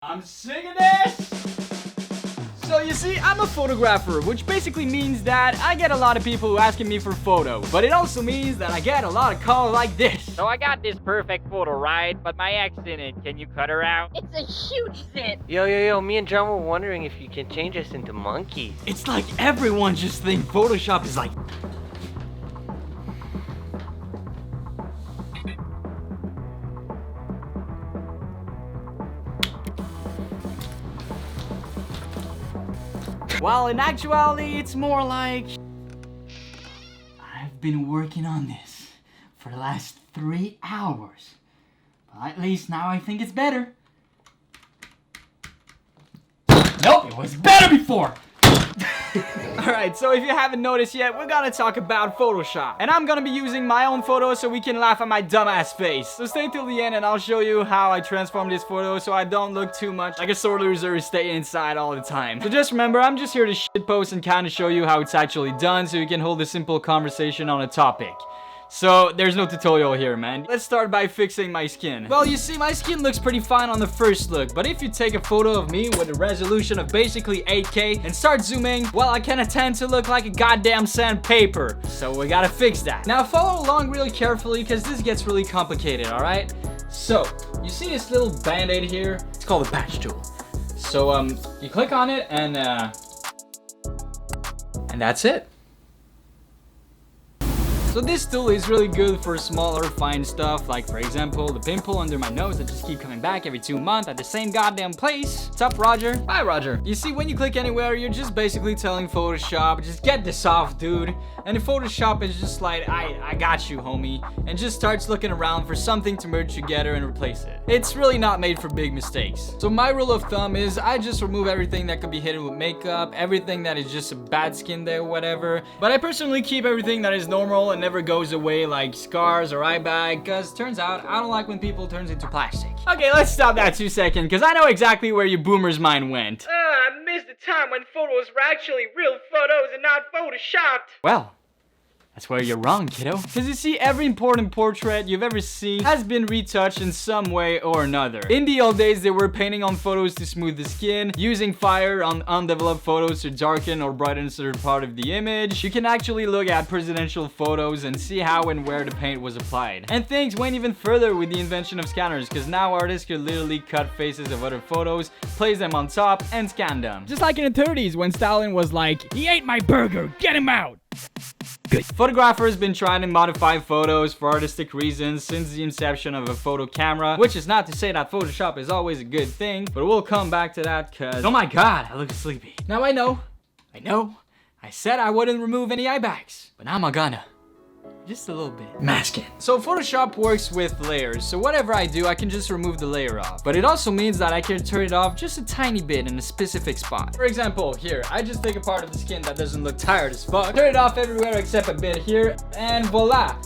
I'm sick of this! So you see, I'm a photographer, which basically means that I get a lot of people who asking me for photos. But it also means that I get a lot of calls like this. So I got this perfect photo, right? But my ex in it. Can you cut her out? It's a huge sin. Yo, me and John were wondering if you can change us into monkeys. It's like everyone just thinks Photoshop is like... Well, in actuality, it's more like... I've been working on this for the last 3 hours. But at least now I think it's better. Nope, it was better before! Alright, so if you haven't noticed yet, we're gonna talk about Photoshop. And I'm gonna be using my own photos so we can laugh at my dumbass face. So stay till the end and I'll show you how I transform this photo so I don't look too much like a sore loser who stay inside all the time. So just remember, I'm just here to shitpost and kinda show you how it's actually done so you can hold a simple conversation on a topic. So, there's no tutorial here, man. Let's start by fixing my skin. Well, you see, my skin looks pretty fine on the first look, but if you take a photo of me with a resolution of basically 8K and start zooming, well, I kinda tend to look like a goddamn sandpaper. So we gotta fix that. Now, follow along really carefully, because this gets really complicated, alright? So, you see this little band-aid here? It's called a patch tool. So, you click on it, and that's it. So this tool is really good for smaller, fine stuff, like for example, the pimple under my nose that just keep coming back every 2 months at the same goddamn place. What's up, Roger? Bye, Roger. You see, when you click anywhere, you're just basically telling Photoshop, just get this off, dude. And Photoshop is just like, I got you, homie, and just starts looking around for something to merge together and replace it. It's really not made for big mistakes. So my rule of thumb is I just remove everything that could be hidden with makeup, everything that is just a bad skin day or whatever. But I personally keep everything that is normal and never goes away, like scars or eye bag, because turns out I don't like when people turns into plastic. Okay, let's stop that 2 seconds, because I know exactly where your boomer's mind went. I missed the time when photos were actually real photos and not photoshopped. Well, that's where you're wrong, kiddo. Because you see, every important portrait you've ever seen has been retouched in some way or another. In the old days, they were painting on photos to smooth the skin, using fire on undeveloped photos to darken or brighten a certain part of the image. You can actually look at presidential photos and see how and where the paint was applied. And things went even further with the invention of scanners, because now artists could literally cut faces of other photos, place them on top, and scan them. Just like in the 30s when Stalin was like, "He ate my burger, get him out!" Good. Photographers been trying to modify photos for artistic reasons since the inception of a photo camera, which is not to say that Photoshop is always a good thing, but we'll come back to that because, oh my god, I look sleepy. Now I know, I said I wouldn't remove any eye bags, but now I'm gonna. Just a little bit. Mask it. So Photoshop works with layers, so whatever I do, I can just remove the layer off. But it also means that I can turn it off just a tiny bit in a specific spot. For example, here, I just take a part of the skin that doesn't look tired as fuck, turn it off everywhere except a bit here, and voila!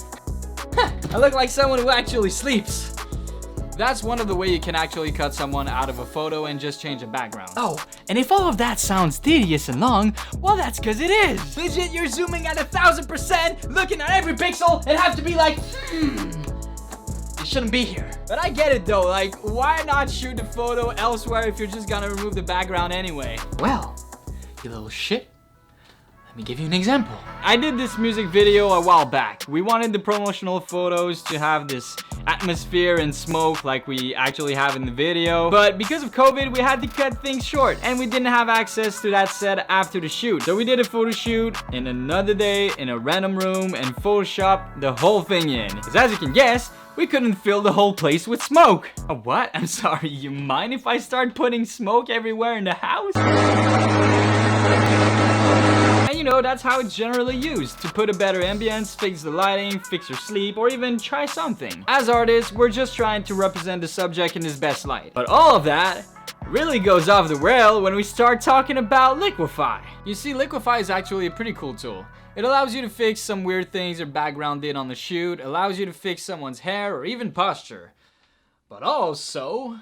I look like someone who actually sleeps. That's one of the way you can actually cut someone out of a photo and just change the background. Oh, and if all of that sounds tedious and long, well, that's because it is. Legit, you're zooming at 1000%, looking at every pixel, and have to be like, it shouldn't be here. But I get it though, like, why not shoot the photo elsewhere if you're just gonna remove the background anyway? Well, you little shit. Let me give you an example. I did this music video a while back. We wanted the promotional photos to have this atmosphere and smoke like we actually have in the video. But because of COVID, we had to cut things short and we didn't have access to that set after the shoot. So we did a photo shoot in another day in a random room and Photoshopped the whole thing in. Because as you can guess, we couldn't fill the whole place with smoke. A what? I'm sorry, you mind if I start putting smoke everywhere in the house? And you know, that's how it's generally used, to put a better ambience, fix the lighting, fix your sleep, or even try something. As artists, we're just trying to represent the subject in his best light. But all of that really goes off the rail when we start talking about Liquify. You see, Liquify is actually a pretty cool tool. It allows you to fix some weird things your background did on the shoot, allows you to fix someone's hair or even posture. But also,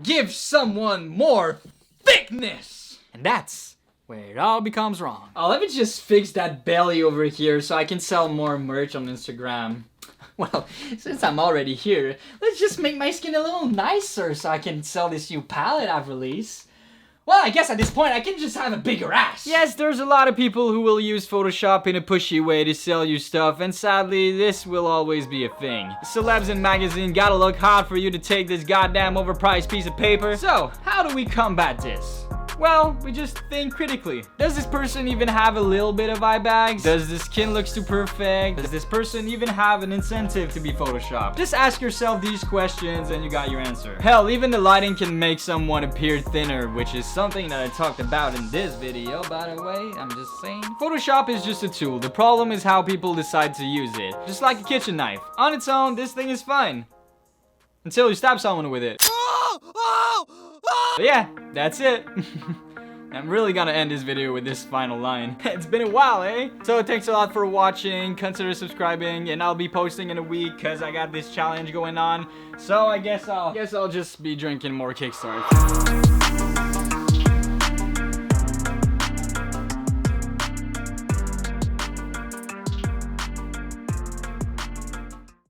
give someone more thickness! And that's where it all becomes wrong. Oh, let me just fix that belly over here so I can sell more merch on Instagram. Well, since I'm already here, let's just make my skin a little nicer so I can sell this new palette I've released. Well, I guess at this point I can just have a bigger ass. Yes, there's a lot of people who will use Photoshop in a pushy way to sell you stuff, and sadly, this will always be a thing. Celebs and magazine gotta look hot for you to take this goddamn overpriced piece of paper. So, how do we combat this? Well, we just think critically. Does this person even have a little bit of eye bags? Does the skin look too perfect? Does this person even have an incentive to be photoshopped? Just ask yourself these questions and you got your answer. Hell, even the lighting can make someone appear thinner, which is something that I talked about in this video, by the way. I'm just saying. Photoshop is just a tool. The problem is how people decide to use it. Just like a kitchen knife. On its own, this thing is fine. Until you stab someone with it. But yeah, that's it. I'm really gonna end this video with this final line. It's been a while, eh? So thanks a lot for watching. Consider subscribing, and I'll be posting in a week because I got this challenge going on. So I guess I'll just be drinking more Kickstart.